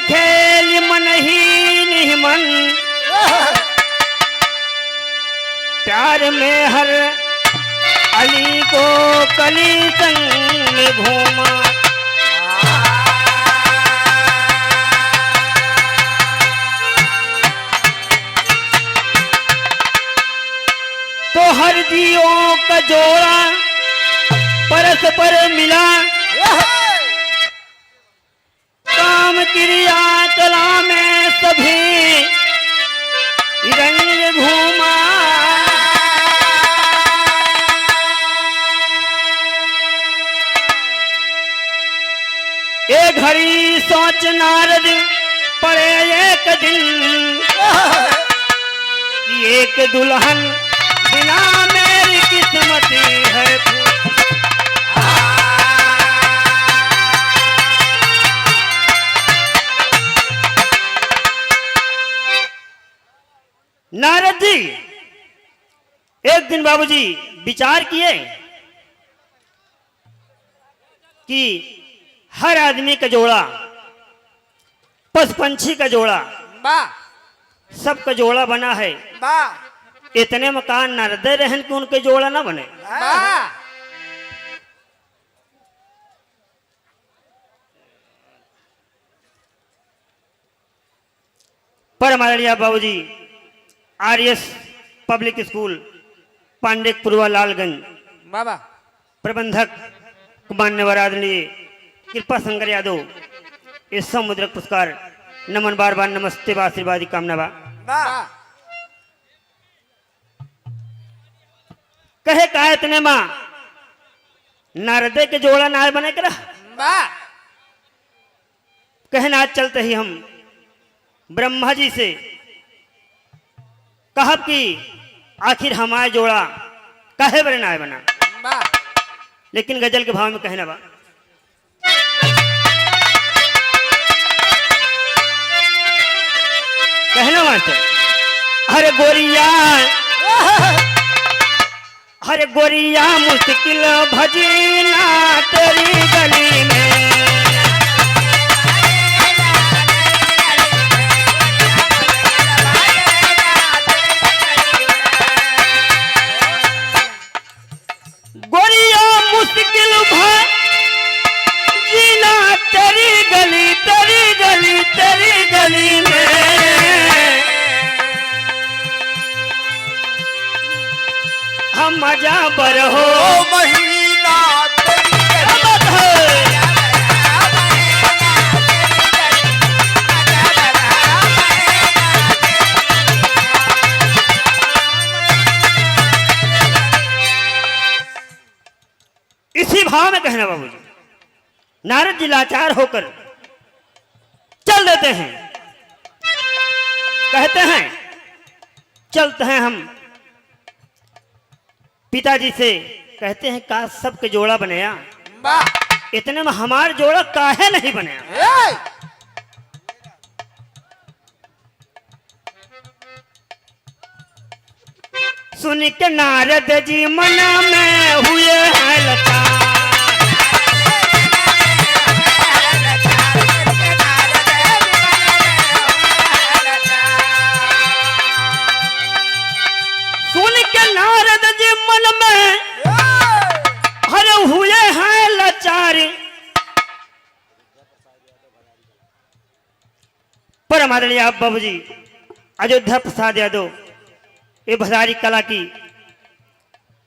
खेल मन ही नहीं मन, प्यार में हर अली को कली संग घूमा। तो हर जीवों का जोड़ा परस्पर मिला, काम क्रिया कला में सभी रंग घूमा। एक घड़ी सोच नारद पड़े एक दिन, कि एक दुल्हन बिना मेरी किस्मत है। नारद जी एक दिन बाबूजी विचार किए कि हर आदमी का जोड़ा, पशु पंछी का जोड़ा, सबका जोड़ा बना है। इतने मकान नारद रहन कि उनके जोड़ा ना बने। पर हमारे बाबूजी RS public school Pandepurwa Lalganj बाबा प्रबंधक मान्यवर आदरणीय कृपा शंकर यादव इस मुद्रक पुरस्कार नमन बार बार नमस्ते बा आशीर्वाद कामना बा। कहे का इतने माँ नारदे के जोड़ा ना बने कर कहे ना चलते ही हम ब्रह्मा जी से कहा कि आखिर हमारे जोड़ा कहे बने ना बना। लेकिन गजल के भाव में कहना बा, कहना मास्टर, अरे गोरिया हरे गोरिया मुश्किल भजीना तेरी गली में, गोरिया मुश्किल भजीना तेरी गली तेरी गली तेरी गली में। हम मजा बर हो महीना इसी भाव में कहना बाबूजी। नारद जी लाचार होकर चल देते हैं, कहते हैं चलते हैं हम पिताजी से, कहते हैं का सबके जोड़ा बनाया, इतने में हमार जोड़ा काहे नहीं बनाया। सुन के नारद जी मन में हुए हैं लता, सुन के नारद जी मन में हरे हुए हैं लाचार। पर हमारे आप बाबूजी अयोध्या प्रसाद यादव ये भसारी कला की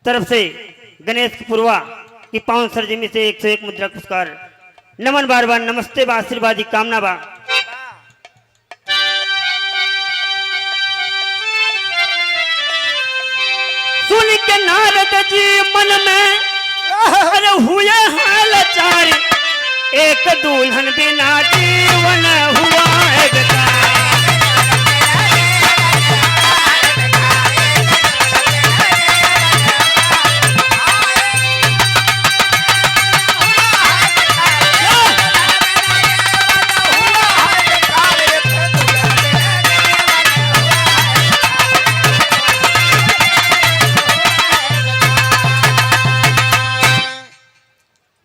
तरफ से गणेश पुरवा की पावन सरजमी से 101 मुद्रा पुरस्कार नमन बार बार नमस्ते बा आशीर्वादी कामना बा। सुन के नारद जी मन में अरे हुए हैं लाचार, एक दुल्हन बिना जीवन हुआ है बेकार।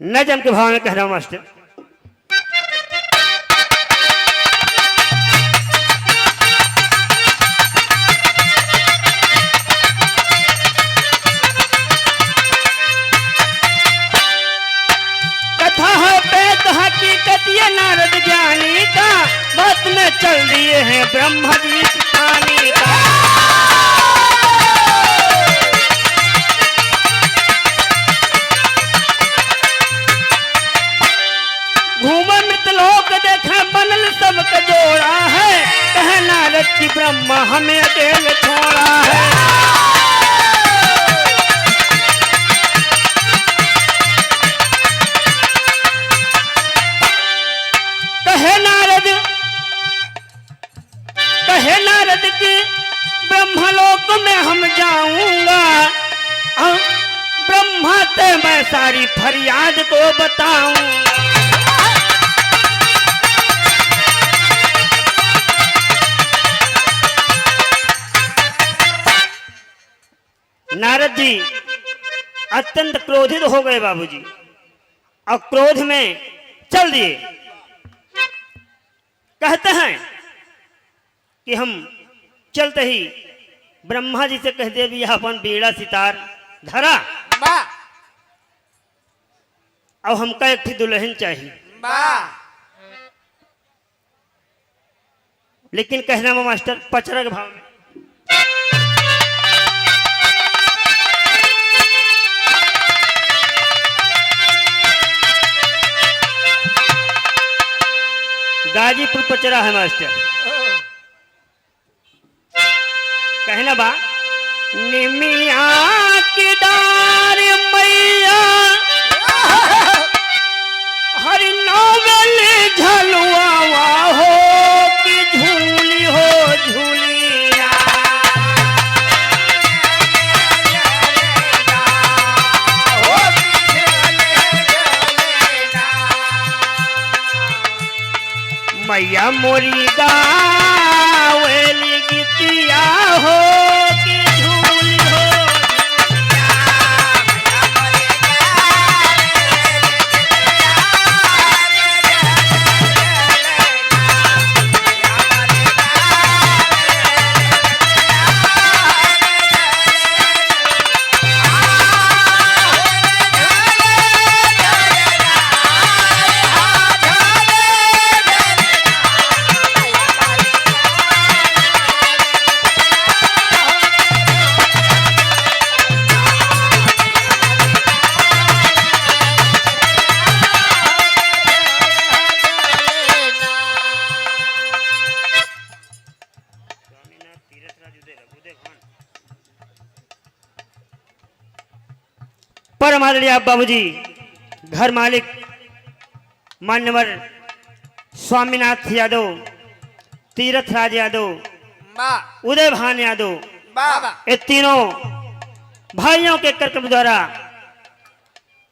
नजम के भाव में कह रहा हूं मास्टर, में चल दिए हैं ब्रह्मा जी पानी का। घूमा मृतलोक देखा बनल सबका जोड़ा है, कहे नारद की ब्रह्मा हमें अकेले छोड़ा है। कहे नारद की ब्रह्मलोक में हम जाऊंगा, ब्रह्मा से मैं सारी फरियाद को बताऊंगा। नारद जी अत्यंत क्रोधित हो गए बाबूजी, और क्रोध में चल दिए। कहते हैं कि हम चलते ही ब्रह्मा जी से कहते भी अपन बीड़ा सितार धरा, अब हमका एक थी दुल्हन चाहिए। लेकिन कहना मास्टर पचरा के भाव में गाजीपुर पचरा है मास्टर। कहना बा निमिया की डार मैया हरि नौगल झलुआ हो कि झूली हो झूलिया। मैया मोरी गावेली गीतिया हो कि झूली हो परम आदरणीय बाबूजी घर मालिक मान्यवर स्वामीनाथ यादव, तीरथ राज यादव, उदय भान यादव, ये तीनों भाइयों के कार्यक्रम द्वारा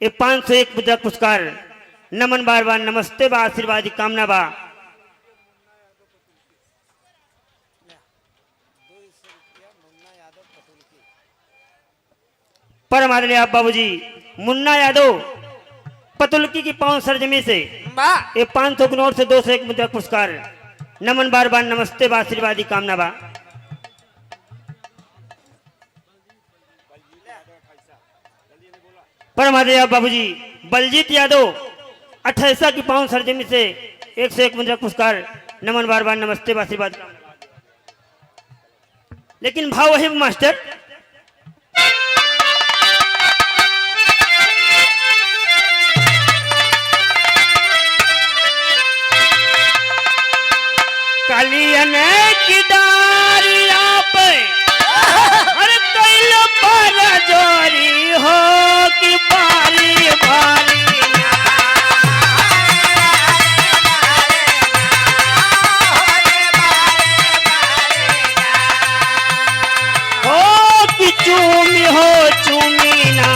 ये 501 मुद्रा पुरस्कार नमन बार बार नमस्ते बा आशीर्वाद की कामना बा। परम आदरणीय बाबूजी मुन्ना यादव पतुल्की की 5 सरजमी से ये 500 के नोट से 201 मुद्रा पुरस्कार नमन बार बार नमस्ते बा आशीर्वाद की कामना बा। परम आदरणीय बाबूजी बलजीत यादव 28 की 5 सरजमी से 101 मुद्रा पुरस्कार नमन बार बार नमस्ते बा आशीर्वाद की कामना बा। लेकिन भाव वही मास्टर कालियन की डारिया पे हर कैल पर जोरी हो कि बारी बारी हो कि चूमी हो चूमी ना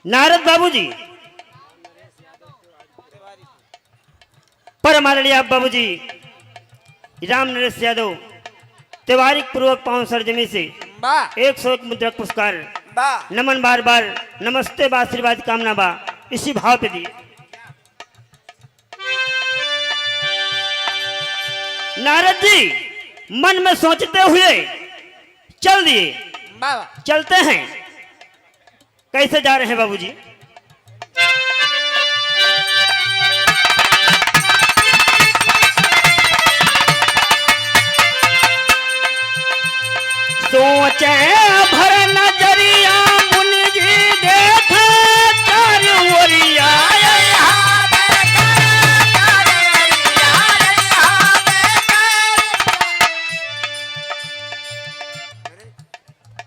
नारद बाबूजी परम आदरणीय बाबूजी राम नरेश यादव त्योहारिक पूर्वक 5 सरजमी से वाह 101 मुद्रक पुरस्कार वाह नमन बार बार नमस्ते बा आशीर्वाद कामना बा इसी भाव पे दिए। नारद जी मन में सोचते हुए चल दिए। वाह चलते हैं, कैसे जा रहे हैं बाबूजी? सोचे भर नजरिया मुनि जी देखे चारों ओरिया।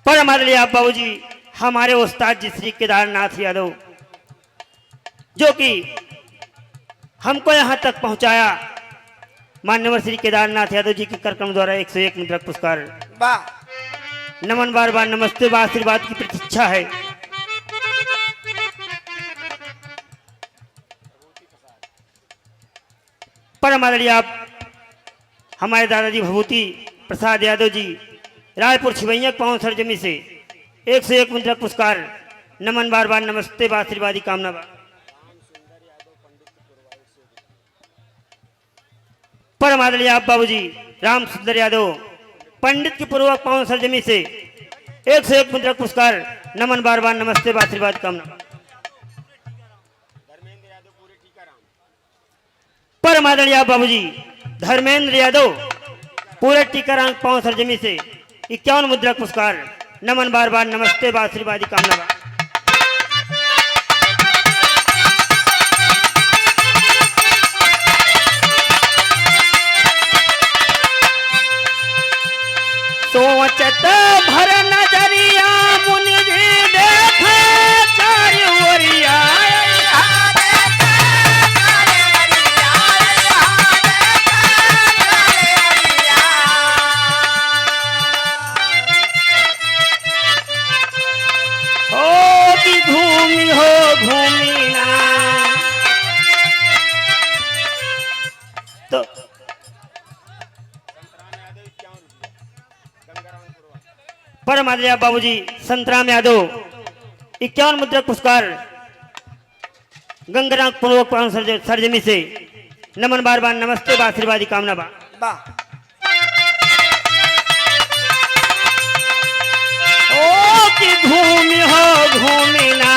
पर हमारे लिए आप बाबूजी हमारे उस्ताद जी श्री केदारनाथ यादव जो कि हमको यहाँ तक पहुँचाया, मान्यवर श्री केदारनाथ यादव जी के कार्यक्रम द्वारा 101 मुद्रक पुरस्कार वाह नमन बार बार नमस्ते बा आशीर्वाद की प्रतीक्षा है। पर हमारे लिए आप हमारे दादाजी भभूति प्रसाद यादव जी रायपुर छिवैया 5 सरजमी से 101 मुद्रक पुरस्कार नमन बार बार नमस्ते बा आशीर्वादी कामना बा। पर हमारे लिए आप बाबूजी राम सुंदर यादव पंडित की पूर्वक 5 सरजमी से 101 मुद्रक पुरस्कार नमन बार बार नमस्ते बा आशीर्वाद कामना। पर हमारे लिए आप बाबूजी धर्मेंद्र यादव पूरे टीकाराम 5 सरजमी से 51 मुद्रक पुरस्कार नमन बार बार नमस्ते बा आशीर्वादी कामना बा। सोचत भर नजरिया मुनि जी देखे चारों ओरिया। घूमी हो घूमी ना तो पर हमारे बाबूजी संतराम यादव 51 मुद्रक पुरस्कार गंगाराम पूर्वक 5 सरजमी से नमन बार बार नमस्ते बा आशीर्वादी कामना बा। वाह ओ की घूमी हो घूमी ना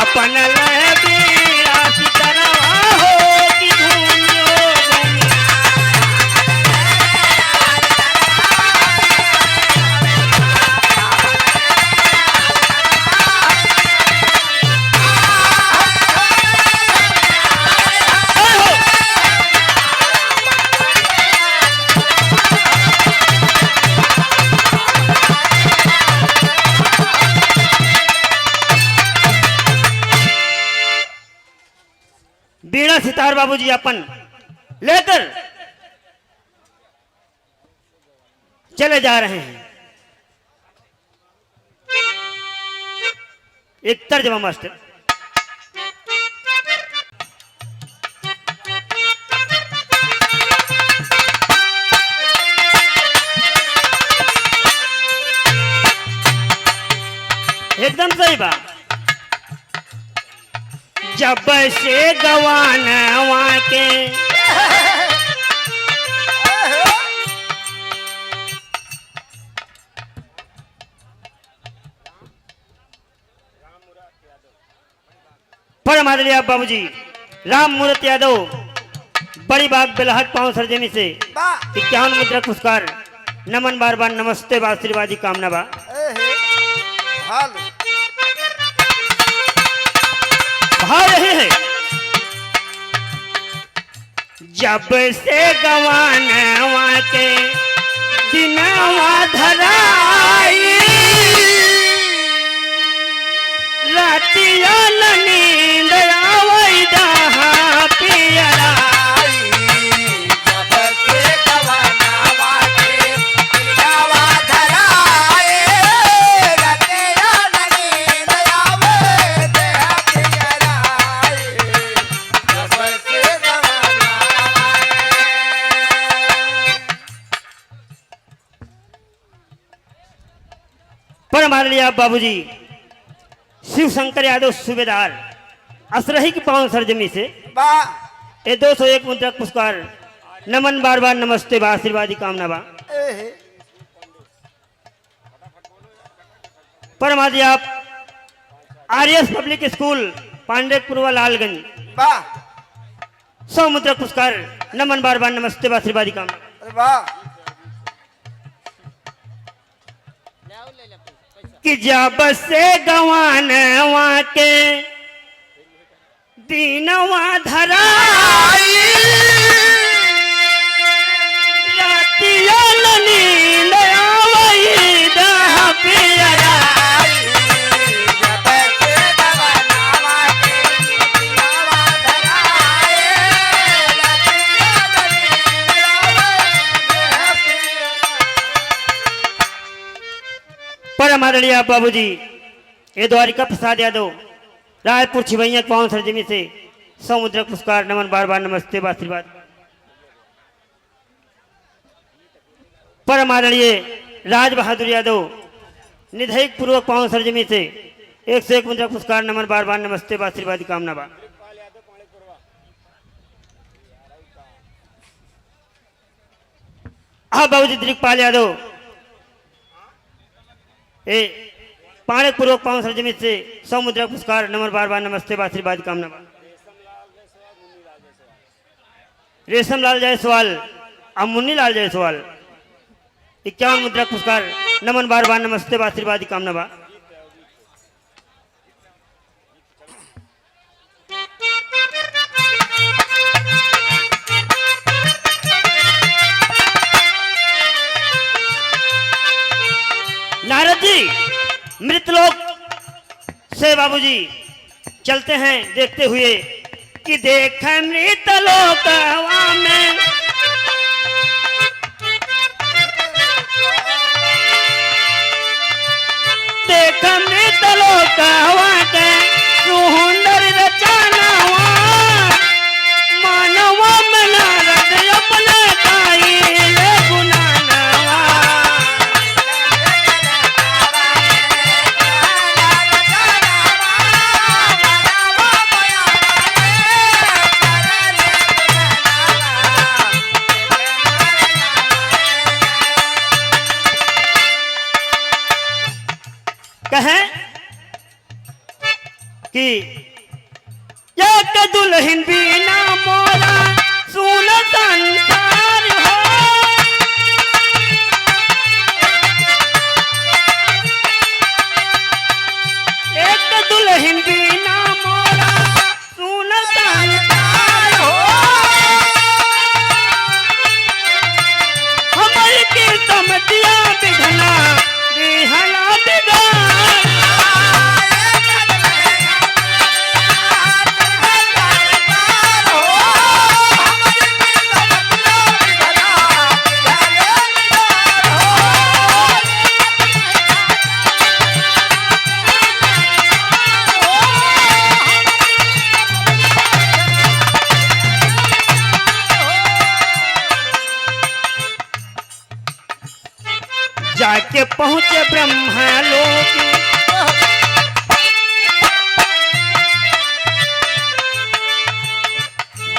अपन बीरा सितरवा हो की घूमी हो घूमी। बीड़ा सितार बाबूजी अपन लेकर चले जा रहे हैं। एक तर्जमा मास्टर। एकदम सही बात। जब से गवानवा के पर हमारे लिए आप बाबूजी राम मूर्त यादव बड़ी बाग बेलहट 5 सरजमी से 51 मुद्रक पुरस्कार नमन बार बार नमस्ते बा आशीर्वादी कामना बा। भाव रहे हैं जब से गवानवा के दिनवा धराई रातिया नींद आवई जहाँ पियरा। हमारे लिए आप बाबूजी शिव शंकर यादव सूबेदार असरही की पावन सरजमी से ये 201 मुद्रक पुरस्कार नमन बार बार नमस्ते बा आशीर्वादी कामना बा। परमादि आप RS public school Pandepurwa Lalganj 100 मुद्रक पुरस्कार नमन बार बार नमस्ते बा आशीर्वादी कामना। कि जब से गवानवा के दीनवा धराई रातिया नींद आवई दह पियरा परम आदरणीय बाबूजी ये द्वारिका प्रसाद यादव रायपुर छिवैया पावन सरजमी से 100 मुद्रक पुरस्कार नमन बार बार नमस्ते आशीर्वाद। परम आदरणीय राज बहादुर यादव निधेयक पूर्वक पावन सरजमी से 101 मुद्रक पुरस्कार नमन बार बार नमस्ते आशीर्वाद कामना बा। हाँ बाबूजी दिलीपाल यादव ए पाणक पूर्वक पावन सरजमी से 100 मुद्रक पुरस्कार नमन बार बार नमस्ते आशीर्वाद कामना बा। रेशम लाल जायसवाल और मुन्नी लाल जायसवाल 51 मुद्रक पुरस्कार नमन बार बार नमस्ते आशीर्वाद कामना बा। नारद जी मृतलोक से बाबूजी चलते हैं देखते हुए कि देख मृतलोक में देख मृतलोक के सुंदर रचनावा मानवा में नारद अपने काई ले गुनानवा कहें कि एक दुल्हन बिना मोरा सुन संसार हो एक दुल्हन बिना मोरा सुन संसार हो हमारी की समझिया बिघना बिहला बिगाड़ जाके पहुंचे ब्रह्मा लोक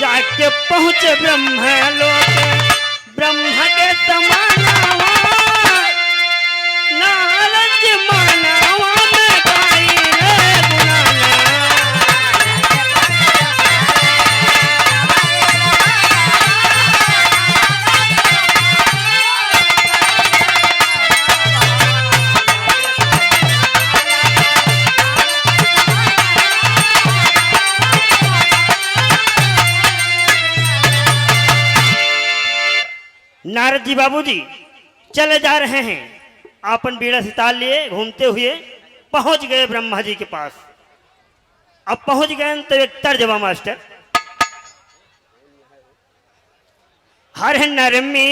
जाके पहुंचे ब्रह्मा लोक ब्रह्मा के समानावा नारद मानवा में गाई रे गुनाना नारद जी बाबूजी चले जा रहे हैं अपन बीड़ा सितार लिए घूमते हुए पहुंच गए ब्रह्मा जी के पास। अब पहुंच गए तो एक तर्जमा मास्टर हर नरमी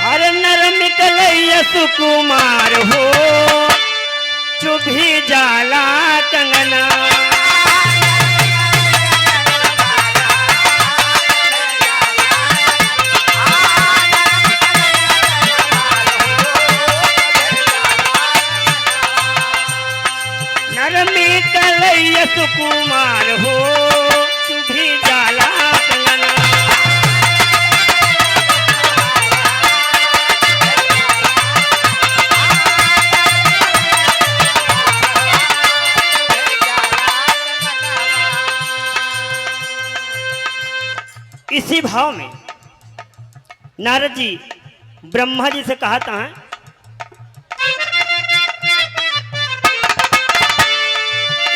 हर नरम कलैया सुकुमार हो चुभी जाला कंगना भाव में नारद जी ब्रह्मा जी से कहता है,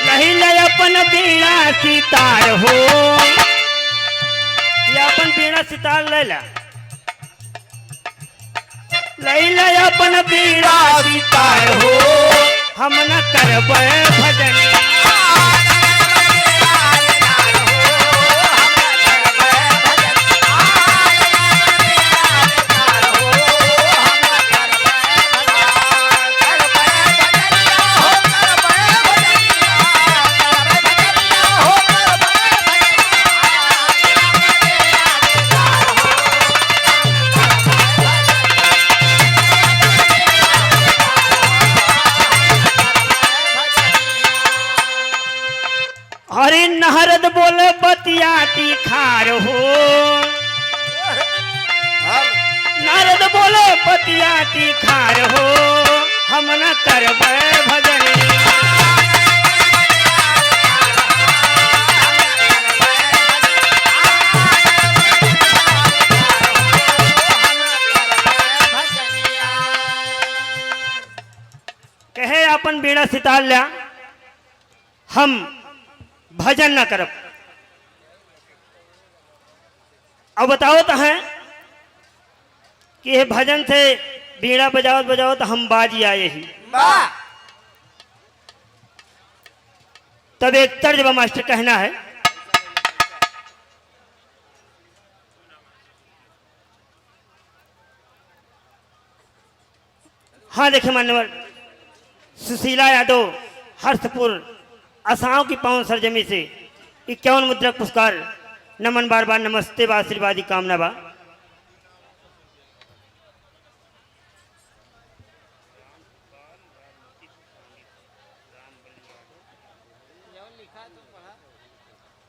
लही लय अपन बीणा सितार हो, ये अपन बीणा सितार ले ला, लही लय अपन बीणा सितार हो, हम न करबै भजन। हरि नारद बोले बतियाती खार हो, नारद बोले बतियाती खार हो, हम न करबै भजन। कहे अपन बीड़ा सितार लिया, हम भजन न करब। अब बताओ तो है कि ये भजन से बीड़ा बजावत बजावत हम बाजी आए ही। तब एक तर्ज मास्टर कहना है, हाँ देखे मान्यवर सुशीला यादव हर्षपुर असम की पावन सरजमी से 51 मुद्रक पुरस्कार नमन बार बार नमस्ते बा आशीर्वादी कामना बा।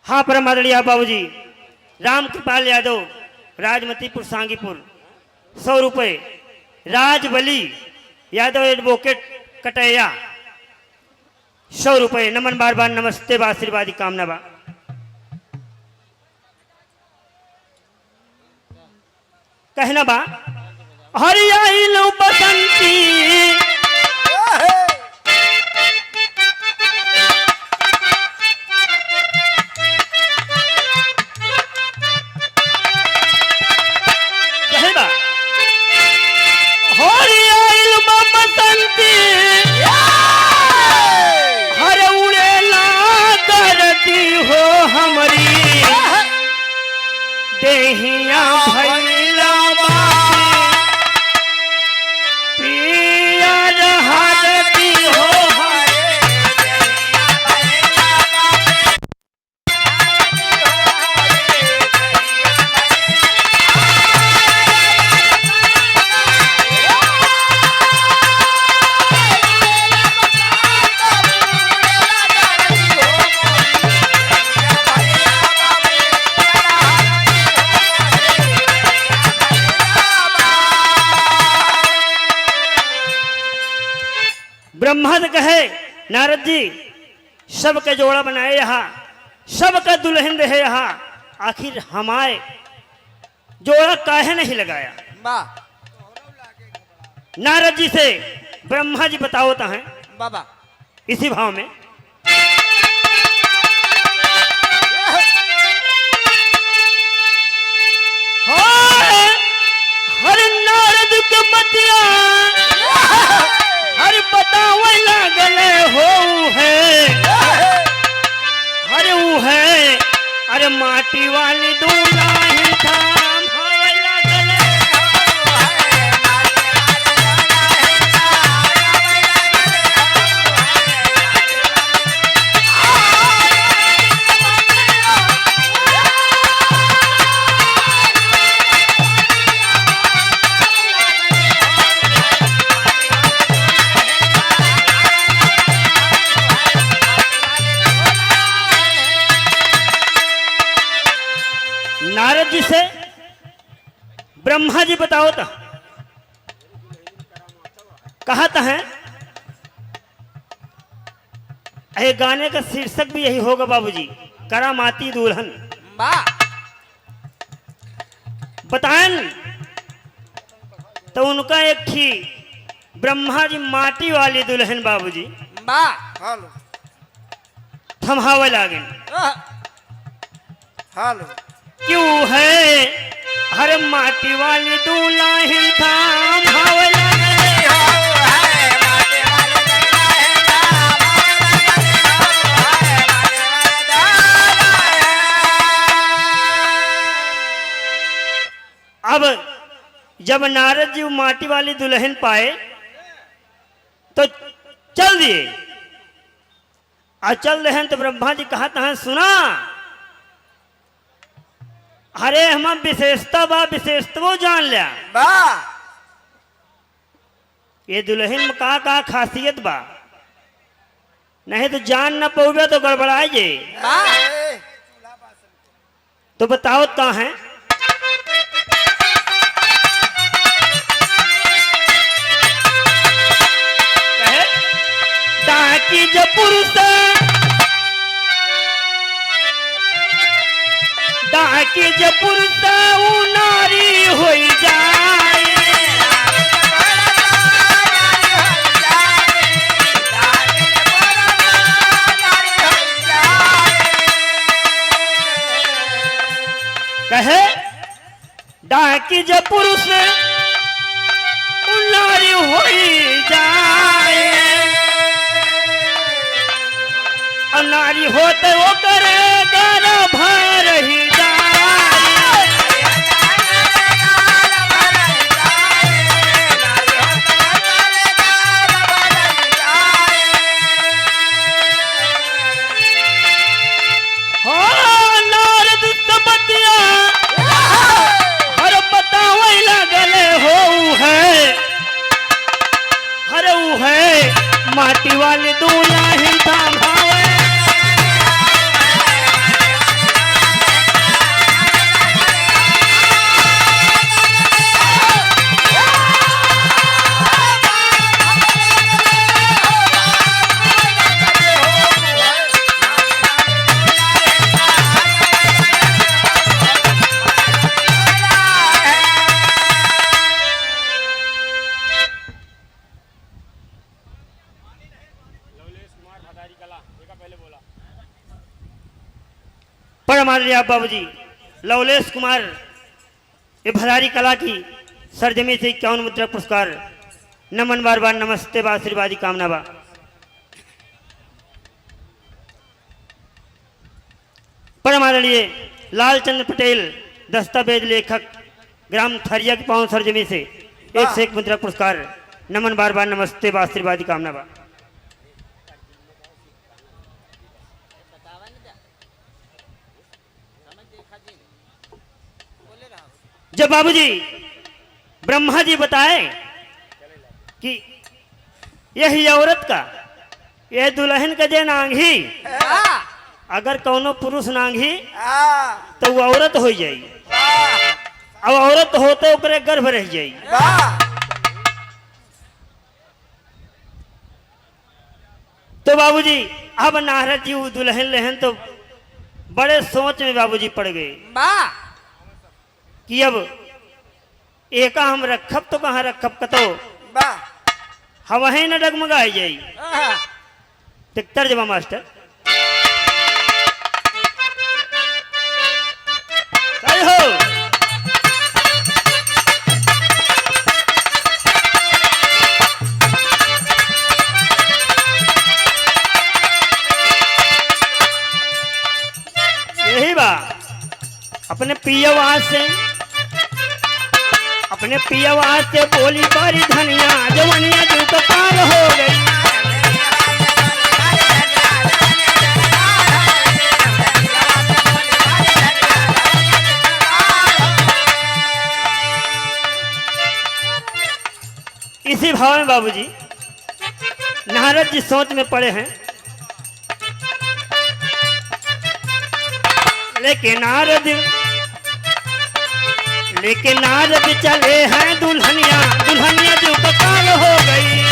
हाँ परम आदरणीय बाबूजी राम कृपाल यादव राजमतीपुर सांगीपुर 100 रुपये, राजबली यादव एडवोकेट कटैया 100 रुपये, नमन बार बार नमस्ते बा आशीर्वादी कामना बा। कहना बा, हरियाई लो बसंती कहना हरियाई लो बसंती हो हमारी देहिया भैला पिया रहाती हो ब्रह्मा से कहे, नारद जी सबके जोड़ा बनाए यहाँ, सबका दुल्हन रहे यहाँ, आखिर हमारे जोड़ा काहे नहीं लगाया। नारद जी से ब्रह्मा जी बताओ तो हैं बाबा इसी भाव में, हर नारद के बतिया हर बतावे लागले हो है, अरे वो है, अरे माटी वाली दूल्हा ही था लागले नारद जी से ब्रह्मा जी बताओ तो कहा था है, ये गाने का शीर्षक भी यही होगा बाबूजी, करामाती दुल्हन। पतान तो उनका एक थी ब्रह्मा जी माटी वाली दुल्हन बाबूजी हालो थमहावे लागे हालो क्यों है हर माटी वाली दुल्हन थमहावे लागे अब जब नारद जी माटी वाली दुल्हन पाए तो चल दिए और चल रहे हैं तो ब्रह्मा जी कहा था सुना अरे हम विशेषता बा विशेषता जान लिया ये दुल्हन में का खासियत बा नहीं तो जान न पाओगे तो गड़बड़ाए जे तो बताओ कहाँ है कि जब पुरुष डाकी जब पुरुष नारी हो जाए कहे डाकी जब पुरुष नारी हो जाए नारी होते वो करेगा न भर ही जाए हो नारद सबतिया हर बतावे लगले हो है हर वो है माटी वाली दुल्हन थमहावे पर हमारे लिए आप बाबूजी लवलेश कुमार ये भरारी कला की सरजमी से 51 मुद्रा पुरस्कार नमन बार बार नमस्ते बा आशीर्वादी कामना बा पर हमारे लिए लालचंद्र पटेल दस्तावेज लेखक ग्राम थरिया की 5 सरजमी से 1 मुद्रा पुरस्कार नमन बार बार नमस्ते बा आशीर्वादी कामना बा जब बाबूजी ब्रह्मा जी बताए कि यही औरत का यह दुल्हन का जे नांगी अगर कौनो पुरुष नांगी तो वो औरत हो जाई अब औरत होते ओकरे गर्भ रह जाई तो बाबूजी अब नारद जी वो दुल्हन लहन तो बड़े सोच में बाबूजी पड़ गए कि अब एका हम रखब तो कहाँ रखब कतो हवा है न डगमगाई जाई तिकतर जब मास्टर सही हो यही बा अपने पियवा से अपने पियवा से बोली बारी धनिया जवनिया दिल तो पार हो गई इसी भाव में बाबूजी नारद जी सोच में पड़े हैं लेकिन नारद चले हैं दुल्हनिया दुल्हनिया जो कपाल हो गई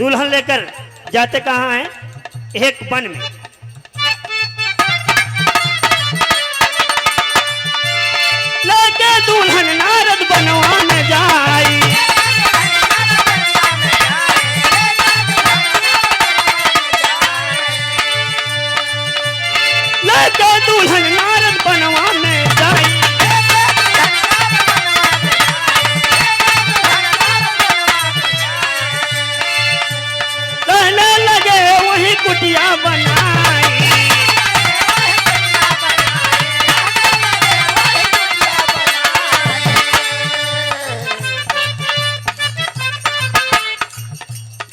दुल्हन लेकर जाते कहाँ हैं? एक वन में। लेके दुल्हन नारद बनवा में जाई। लेके दुल्हन नारद बनवा में जाई। कहने लगे वही कुटिया बनाई।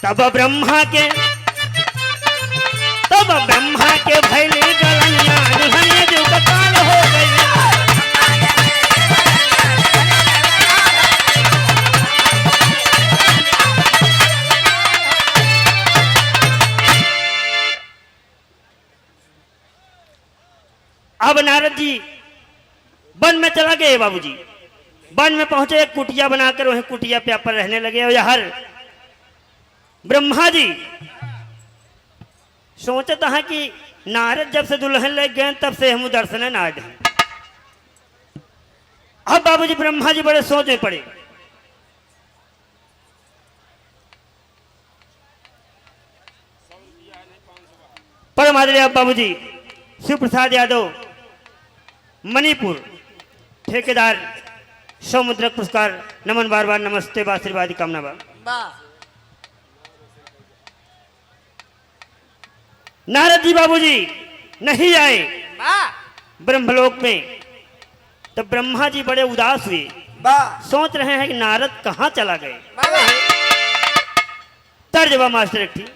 तब ब्रह्मा के भैली गलनिया दुल्हनिया जो कताल हो गई। अब नारद जी वन में चला गए। बाबूजी वन में पहुंचे, एक कुटिया बनाकर वहीं कुटिया पे पर रहने लगे। और हर ब्रह्मा जी सोचता है कि नारद जब से दुल्हन ले गए तब से हम दर्शन ना आए। अब बाबूजी ब्रह्मा जी बड़े सोच में पड़े। परम आदरणीय बाबूजी शिव प्रसाद यादव मणिपुर ठेकेदार 100 मुद्रक पुरस्कार नमन बार बार नमस्ते बा आशीर्वाद कामना बा। नारद जी बाबूजी नहीं आए ब्रह्मलोक में। तो ब्रह्मा जी बड़े उदास हुए, सोच रहे हैं कि नारद कहाँ चला गए। तर्जबा मास्टर एक थी।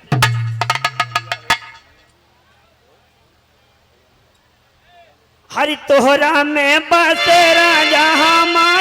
हरि तोहरा में बसे राजा हमारा